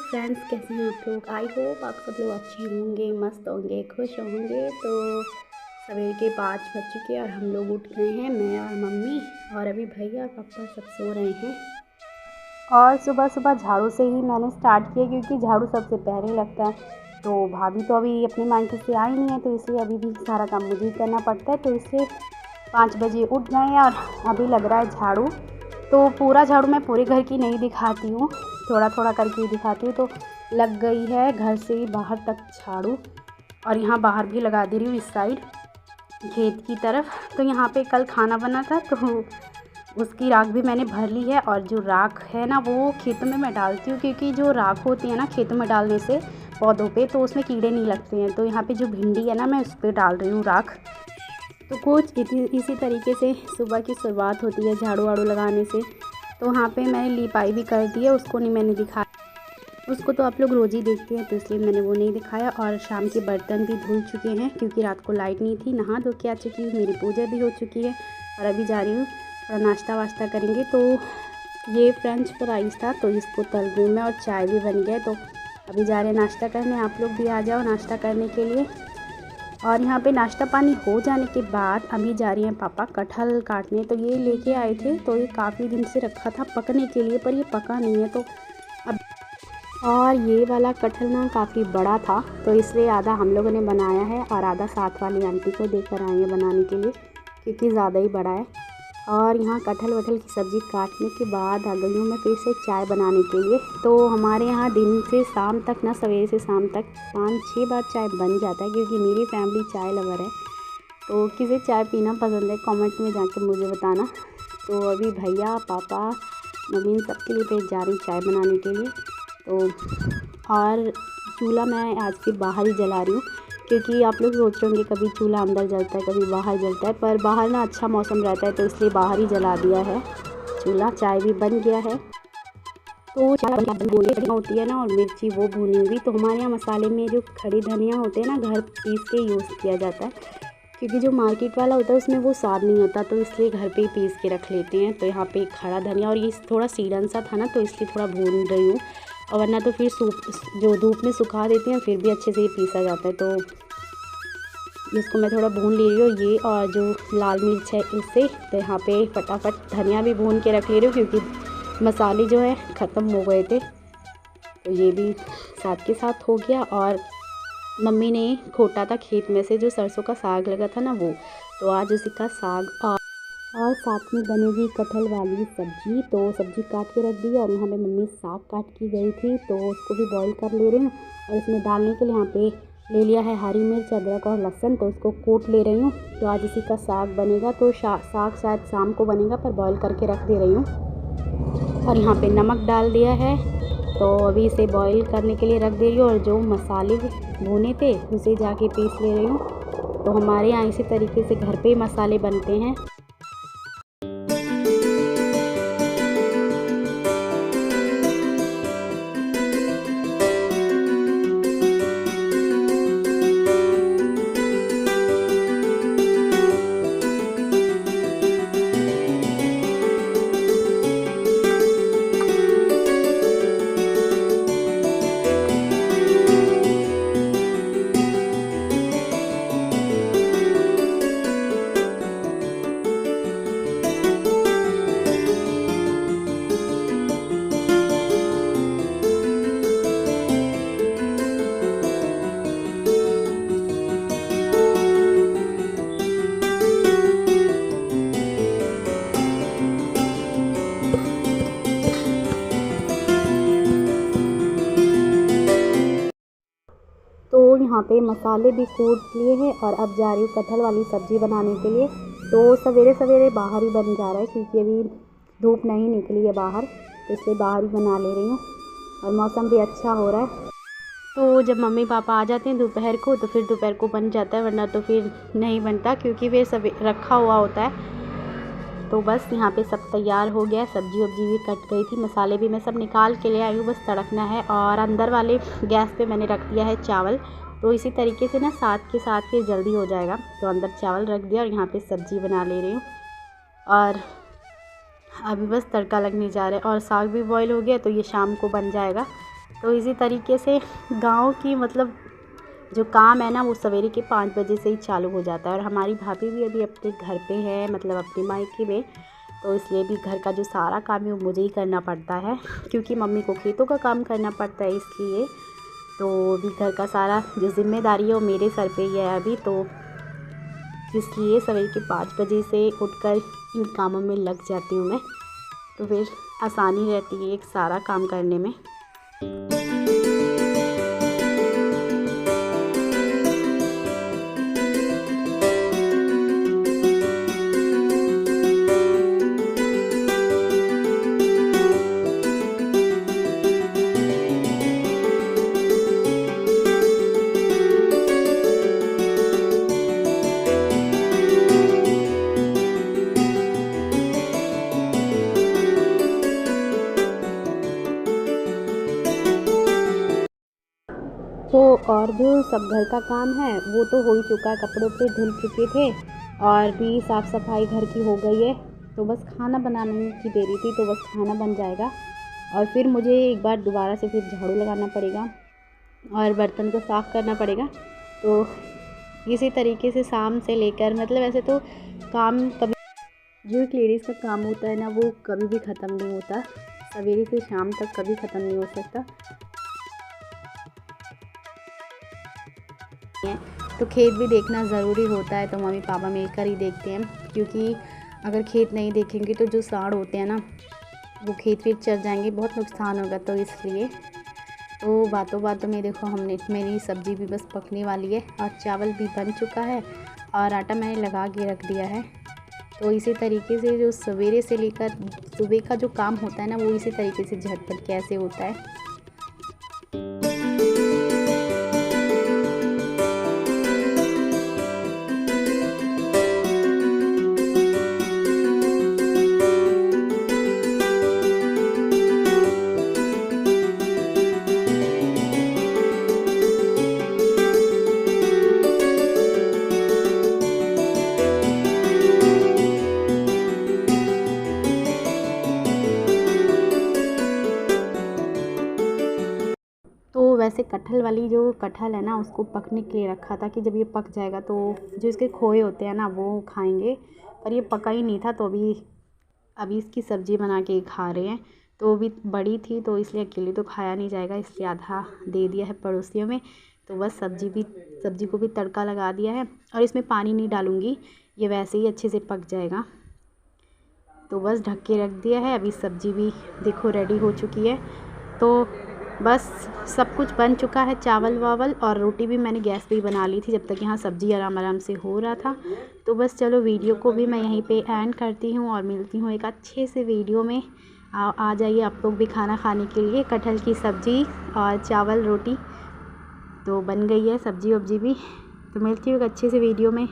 Friends, कैसे हैं आप लोग। आई होप आप सब लोग अच्छे होंगे, मस्त होंगे, खुश होंगे। तो सवेर के 5 बज चुके हैं और हम लोग उठ गए हैं, मैं और मम्मी। और अभी भैया और पापा सब सो रहे हैं। और सुबह सुबह झाड़ू से ही मैंने स्टार्ट किया, क्योंकि झाड़ू सबसे पहले लगता है। तो भाभी तो अभी अपने मायके से आई नहीं है, तो इसलिए अभी भी सारा काम मुझे ही करना पड़ता है। तो इसलिए 5 बजे उठ गए हैं और अभी लग रहा है झाड़ू। तो पूरा झाड़ू मैं पूरे घर की नहीं दिखाती हूँ, थोड़ा थोड़ा करके ही दिखाती हूँ। तो लग गई है घर से बाहर तक झाड़ू, और यहाँ बाहर भी लगा दे रही हूँ, इस साइड खेत की तरफ। तो यहाँ पे कल खाना बना था, तो उसकी राख भी मैंने भर ली है। और जो राख है ना, वो खेतों में मैं डालती हूँ, क्योंकि जो राख होती है ना खेतों में डालने से पौधों पे, तो उसमें कीड़े नहीं लगते हैं। तो यहाँ पे जो भिंडी है ना, मैं उस पर डाल रही हूँ राख। तो कुछ इसी तरीके से सुबह की शुरुआत होती है झाड़ू वाड़ू लगाने से। तो वहाँ पे मैंने लिपाई भी कर दी है, उसको नहीं मैंने दिखाया, उसको तो आप लोग रोज़ ही देखते हैं, तो इसलिए मैंने वो नहीं दिखाया। और शाम के बर्तन भी धुल चुके हैं, क्योंकि रात को लाइट नहीं थी। नहा धो के आ चुकी हूँ, मेरी पूजा भी हो चुकी है। और अभी जा रही हूँ थोड़ा नाश्ता वाश्ता करेंगे। तो ये फ्रेंच फ्राइज़ था, तो इसको तल रही हूँ मैं, और चाय भी बन गया। तो अभी जा रहे हैं नाश्ता करने। आप लोग भी आ जाओ नाश्ता करने के लिए। और यहाँ पे नाश्ता पानी हो जाने के बाद अभी जा रही हैं पापा कटहल काटने। तो ये लेके आए थे, तो ये काफ़ी दिन से रखा था पकने के लिए, पर ये पका नहीं है। तो अब और ये वाला कटहल ना काफ़ी बड़ा था, तो इसलिए आधा हम लोगों ने बनाया है और आधा साथ वाली आंटी को देकर आए हैं बनाने के लिए, क्योंकि ज़्यादा ही बड़ा है। और यहाँ कटहल वटहल की सब्ज़ी काटने के बाद आ गई हूँ मैं फिर से चाय बनाने के लिए। तो हमारे यहाँ दिन से शाम तक ना, सवेरे से शाम तक 5-6 बार चाय बन जाता है, क्योंकि मेरी फैमिली चाय लवर है। तो किसे चाय पीना पसंद है कमेंट में जाके मुझे बताना। तो अभी भैया पापा मम्मी सबके लिए फिर जा रही चाय बनाने के लिए। तो और चूल्हा मैं आज फिर बाहर ही जला रही हूँ, क्योंकि आप लोग सोच रहे होंगे कभी चूल्हा अंदर जलता है कभी बाहर जलता है, पर बाहर ना अच्छा मौसम रहता है, तो इसलिए बाहर ही जला दिया है चूल्हा। चाय भी बन गया है। तो चाय भूनी होती है ना, और मिर्ची वो भूनी हुई। तो हमारे यहाँ मसाले में जो खड़ी धनिया होते हैं ना, घर पीस के यूज़ किया जाता है, क्योंकि जो मार्केट वाला होता है उसमें वो स्वाद नहीं होता, तो इसलिए घर पे ही पीस के रख लेते हैं। तो यहाँ पे खड़ा धनिया, और ये थोड़ा सीडन सा था ना, तो इसलिए थोड़ा भून रही हूँ। और वरना तो फिर जो धूप में सुखा देती हैं, फिर भी अच्छे से ही पीसा जाता है। तो इसको मैं थोड़ा भून ले रही हूँ, ये और जो लाल मिर्च है इससे। तो यहाँ पे फटाफट धनिया भी भून के रख ले रही हूँ, क्योंकि मसाले जो है ख़त्म हो गए थे। तो ये भी साथ के साथ हो गया। और मम्मी ने खोटा था खेत में से, जो सरसों का साग लगा था ना वो, तो आज उसी का साग और साथ में बनेगी कटहल वाली सब्ज़ी। तो सब्ज़ी काट के रख दी, और यहाँ पे मम्मी साग काट की गई थी, तो उसको भी बॉईल कर ले रही हूँ। और इसमें डालने के लिए यहाँ पे ले लिया है हरी मिर्च, अदरक और लहसुन, तो उसको कूट ले रही हूँ। तो आज इसी का साग बनेगा। तो साग शायद शाम को बनेगा, पर बॉईल करके रख दे रही हूँ। और यहाँ पे नमक डाल दिया है, तो अभी इसे बॉईल करने के लिए रख दे रही हूँ। और जो मसाले भुने थे उसे जाके पीस ले रही हूँ। तो हमारे यहाँ इसी तरीके से घर पे ही मसाले बनते हैं। तो यहाँ पे मसाले भी कूट लिए हैं, और अब जा रही हूँ कटहल वाली सब्ज़ी बनाने के लिए। तो सवेरे सवेरे बाहर ही बन जा रहा है, क्योंकि अभी धूप नहीं निकली है बाहर, तो इसलिए बाहर ही बना ले रही हूँ। और मौसम भी अच्छा हो रहा है। तो जब मम्मी पापा आ जाते हैं दोपहर को, तो फिर दोपहर को बन जाता है, वरना तो फिर नहीं बनता, क्योंकि फिर सब रखा हुआ होता है। तो बस यहाँ पे सब तैयार हो गया, सब्जी वब्जी भी कट गई थी, मसाले भी मैं सब निकाल के ले आई हूँ, बस तड़कना है। और अंदर वाले गैस पे मैंने रख दिया है चावल। तो इसी तरीके से ना साथ के साथ फिर जल्दी हो जाएगा। तो अंदर चावल रख दिया, और यहाँ पे सब्ज़ी बना ले रही हूँ। और अभी बस तड़का लगने जा रहा है, और साग भी बॉईल हो गया, तो ये शाम को बन जाएगा। तो इसी तरीके से गाँव की मतलब जो काम है ना वो सवेरे के 5 बजे से ही चालू हो जाता है। और हमारी भाभी भी अभी अपने घर पे है, मतलब अपने मायके में, तो इसलिए भी घर का जो सारा काम है वो मुझे ही करना पड़ता है, क्योंकि मम्मी को खेतों का काम करना पड़ता है इसलिए। तो भी घर का सारा जो ज़िम्मेदारी है वो मेरे सर पे ही है अभी, तो इसलिए सवेरे के 5 बजे से उठकर इन कामों में लग जाती हूँ मैं, तो फिर आसानी रहती है एक सारा काम करने में। तो और जो सब घर का काम है वो तो हो ही चुका है, कपड़े उपड़े धुल चुके थे और भी साफ़ सफाई घर की हो गई है। तो बस खाना बनाने की देरी थी, तो बस खाना बन जाएगा और फिर मुझे एक बार दोबारा से फिर झाड़ू लगाना पड़ेगा और बर्तन को साफ़ करना पड़ेगा। तो इसी तरीके से शाम से लेकर, मतलब ऐसे तो काम कभी, जो एक लेडीज़ का काम होता है ना वो कभी भी ख़त्म नहीं होता, सवेरे से शाम तक कभी ख़त्म नहीं हो सकता। तो खेत भी देखना ज़रूरी होता है, तो मम्मी पापा मिलकर ही देखते हैं, क्योंकि अगर खेत नहीं देखेंगे तो जो सांड होते हैं ना वो खेत फिर चर जाएंगे, बहुत नुकसान होगा। तो इसलिए तो बातों बातों में देखो मेरी सब्ज़ी भी बस पकने वाली है और चावल भी बन चुका है और आटा मैंने लगा के रख दिया है। तो इसी तरीके से जो सवेरे से लेकर सुबह का जो काम होता है ना वो इसी तरीके से झटपट कैसे होता है। तो वैसे कटहल वाली जो कटहल है ना उसको पकने के लिए रखा था कि जब ये पक जाएगा तो जो इसके खोए होते हैं ना वो खाएंगे, पर ये पका ही नहीं था, तो अभी इसकी सब्ज़ी बना के खा रहे हैं। तो भी बड़ी थी तो इसलिए अकेले तो खाया नहीं जाएगा, इसलिए आधा दे दिया है पड़ोसियों में। तो बस सब्ज़ी को भी तड़का लगा दिया है और इसमें पानी नहीं डालूँगी, ये वैसे ही अच्छे से पक जाएगा। तो बस ढक के रख दिया है, अभी सब्ज़ी भी देखो रेडी हो चुकी है। तो बस सब कुछ बन चुका है, चावल वावल और रोटी भी मैंने गैस पे ही बना ली थी जब तक यहाँ सब्ज़ी आराम आराम से हो रहा था। तो बस चलो वीडियो को भी मैं यहीं पे एंड करती हूँ और मिलती हूँ एक अच्छे से वीडियो में। आ जाइए आप लोग भी खाना खाने के लिए। कटहल की सब्ज़ी और चावल रोटी तो बन गई है, सब्ज़ी वब्जी भी। तो मिलती हूँ एक अच्छे से वीडियो में।